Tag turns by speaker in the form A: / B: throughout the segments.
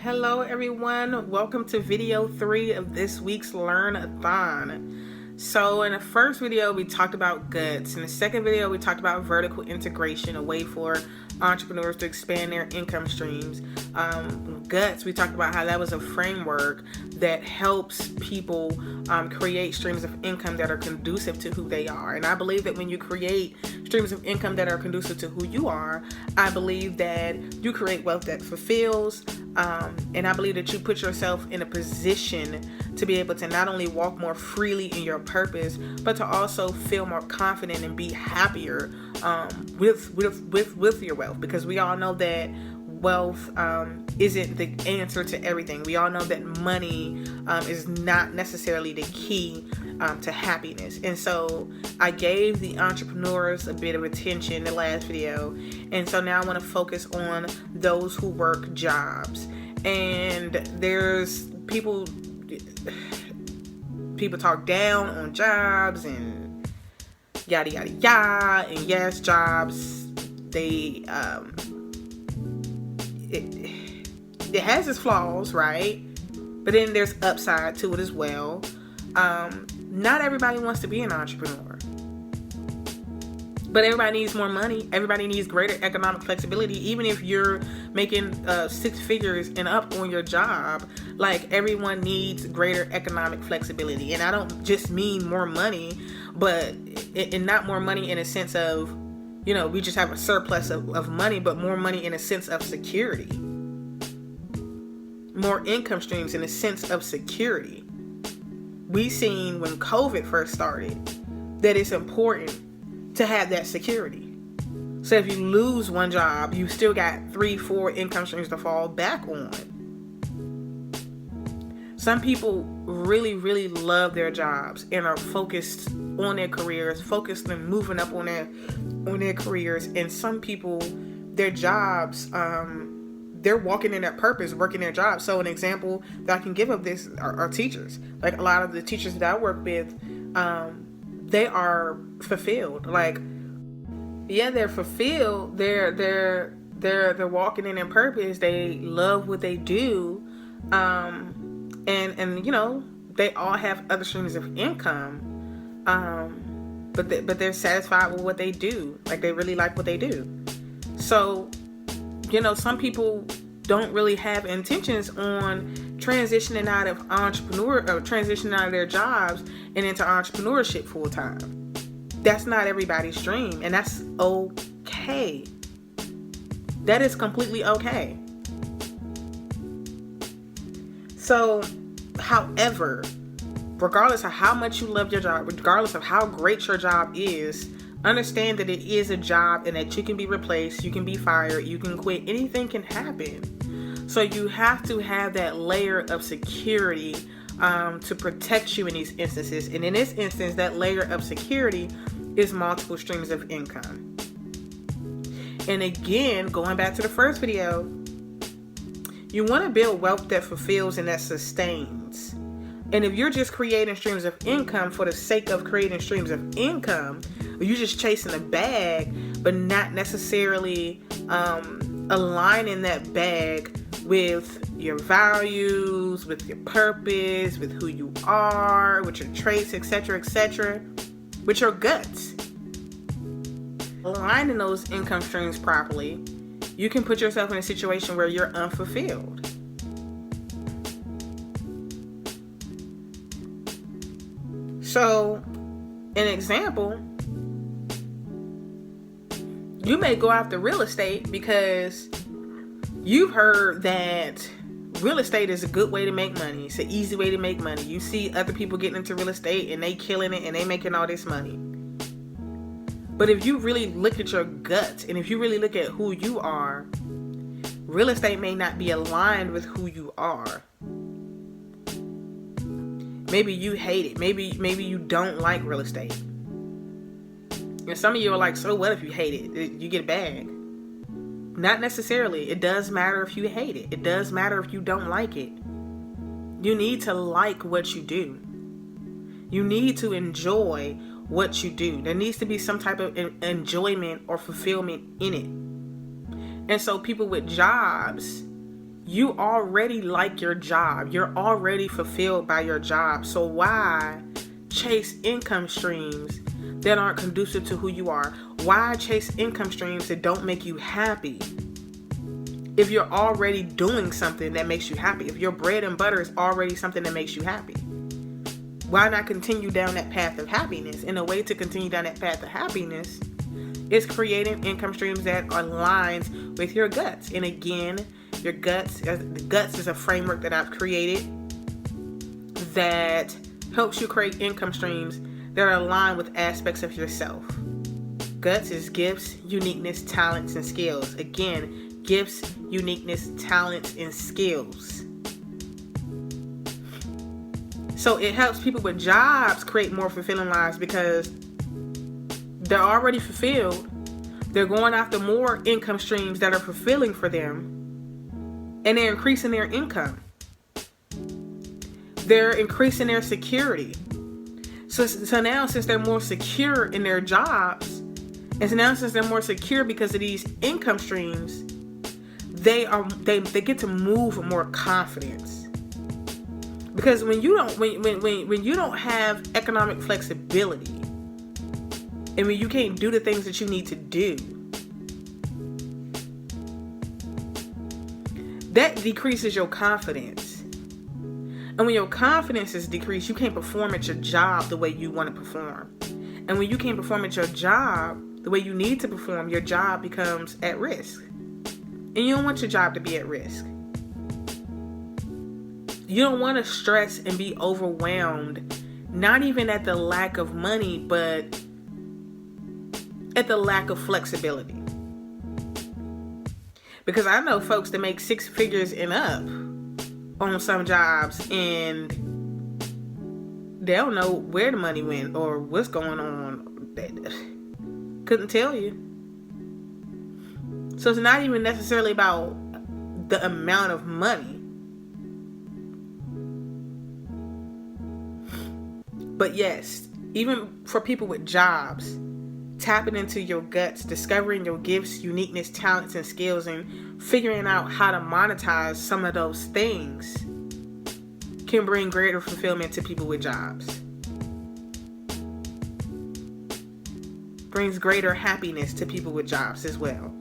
A: Hello everyone, welcome to video 3 of this week's Learn-a-thon. So in the first video we talked about guts. In the second video we talked about vertical integration, a way for entrepreneurs to expand their income streams. Guts, we talked about how that was a framework that helps people create streams of income that are conducive to who they are. And I believe that when you create streams of income that are conducive to who you are, I believe that you create wealth that fulfills. And I believe that you put yourself in a position to be able to not only walk more freely in your purpose, but to also feel more confident and be happier with your wealth. Because we all know that wealth isn't the answer to everything. We all know that money is not necessarily the key to happiness. And so I gave the entrepreneurs a bit of attention in the last video, and so now I want to focus on those who work jobs. And there's people talk down on jobs and yada yada yada. And yes, jobs, it has its flaws, right? But then there's upside to it as well. Not everybody wants to be an entrepreneur, but everybody needs more money. Everybody needs greater economic flexibility. Even if you're making 6 figures and up on your job, like, everyone needs greater economic flexibility. And I don't just mean more money, but and not more money in a sense of, we just have a surplus of money, but more money in a sense of security. More income streams in a sense of security. We seen when COVID first started that it's important to have that security. So if you lose one job, you still got 3-4 income streams to fall back on. Some people really, really love their jobs and are focused on their careers, focused on moving up on their careers. And some people, their jobs, they're walking in their purpose, working their job. So an example that I can give of this are teachers. Like, a lot of the teachers that I work with, they are fulfilled. Like, yeah, they're fulfilled. They're walking in their purpose. They love what they do. And they all have other streams of income. But they're satisfied with what they do. Like, they really like what they do. So, some people don't really have intentions on transitioning out of transitioning out of their jobs and into entrepreneurship full time. That's not everybody's dream, and that's okay. That is completely okay. So, however, regardless of how much you love your job, regardless of how great your job is, understand that it is a job and that you can be replaced, you can be fired, you can quit, anything can happen. So you have to have that layer of security to protect you in these instances. And in this instance, that layer of security is multiple streams of income. And again, going back to the first video, you want to build wealth that fulfills and that sustains. And if you're just creating streams of income for the sake of creating streams of income, or you're just chasing a bag, but not necessarily aligning that bag with your values, with your purpose, with who you are, with your traits, etc., with your guts. Aligning those income streams properly, you can put yourself in a situation where you're unfulfilled. So, an example, you may go after real estate because you've heard that real estate is a good way to make money. It's an easy way to make money. You see other people getting into real estate and they killing it and they making all this money. But if you really look at your guts and if you really look at who you are, real estate may not be aligned with who you are. Maybe you hate it. Maybe you don't like real estate. And some of you are like, so what if you hate it? You get a bag. Not necessarily. It does matter if you hate it. It does matter if you don't like it. You need to like what you do. You need to enjoy what you do. There needs to be some type of enjoyment or fulfillment in it. And so people with jobs, You already like your job. You're already fulfilled by your job. So why chase income streams that aren't conducive to who you are? Why chase income streams that don't make you happy? If you're already doing something that makes you happy, if your bread and butter is already something that makes you happy, why not continue down that path of happiness? And a way to continue down that path of happiness is creating income streams that aligns with your guts. And again, the guts is a framework that I've created that helps you create income streams that are aligned with aspects of yourself. Guts is gifts, uniqueness, talents, and skills. Again, gifts, uniqueness, talents, and skills. So it helps people with jobs create more fulfilling lives because they're already fulfilled. They're going after more income streams that are fulfilling for them. And they're increasing their income. They're increasing their security. So now, since they're more secure in their jobs, and so now since they're more secure because of these income streams, they get to move with more confidence. Because when you don't have economic flexibility, and when you can't do the things that you need to do, that decreases your confidence. And when your confidence is decreased, you can't perform at your job the way you want to perform. And when you can't perform at your job the way you need to perform, your job becomes at risk. And you don't want your job to be at risk. You don't want to stress and be overwhelmed, not even at the lack of money, but at the lack of flexibility. Because I know folks that make 6 figures and up on some jobs, and they don't know where the money went or what's going on. They couldn't tell you. So it's not even necessarily about the amount of money. But yes, even for people with jobs, tapping into your guts, discovering your gifts, uniqueness, talents, and skills, and figuring out how to monetize some of those things can bring greater fulfillment to people with jobs. Brings greater happiness to people with jobs as well.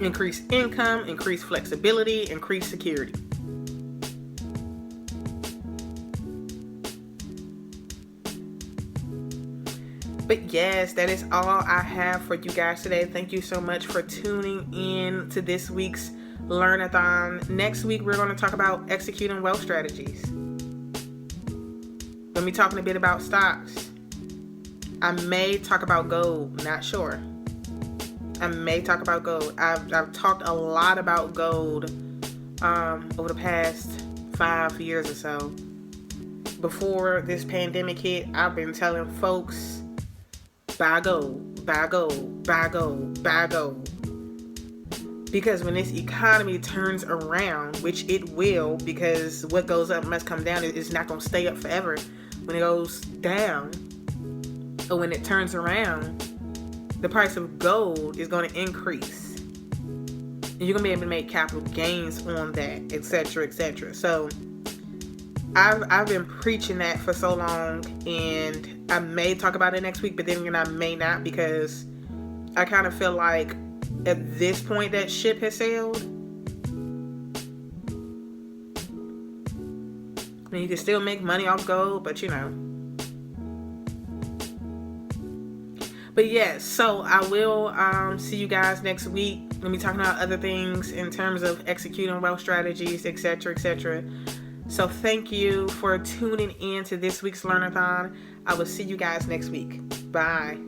A: Increase income, increase flexibility, increase security. But yes, that is all I have for you guys today. Thank you so much for tuning in to this week's Learn-a-thon. Next week, we're going to talk about executing wealth strategies. We'll be talking a bit about stocks. I may talk about gold, not sure. I may talk about gold. I've talked a lot about gold over the past 5 years or so. Before this pandemic hit, I've been telling folks, buy gold, buy gold, buy gold, buy gold. Because when this economy turns around, which it will, because what goes up must come down, it's not going to stay up forever. When it goes down, or when it turns around, the price of gold is going to increase. And you're going to be able to make capital gains on that, etc., etc. So I've been preaching that for so long, and I may talk about it next week, but then again, I may not, because I kind of feel like at this point that ship has sailed. I mean, you can still make money off gold, but you know. But yes, so I will see you guys next week. We'll be talking about other things in terms of executing wealth strategies, etc., etc. So thank you for tuning in to this week's Learn-a-thon. I will see you guys next week. Bye.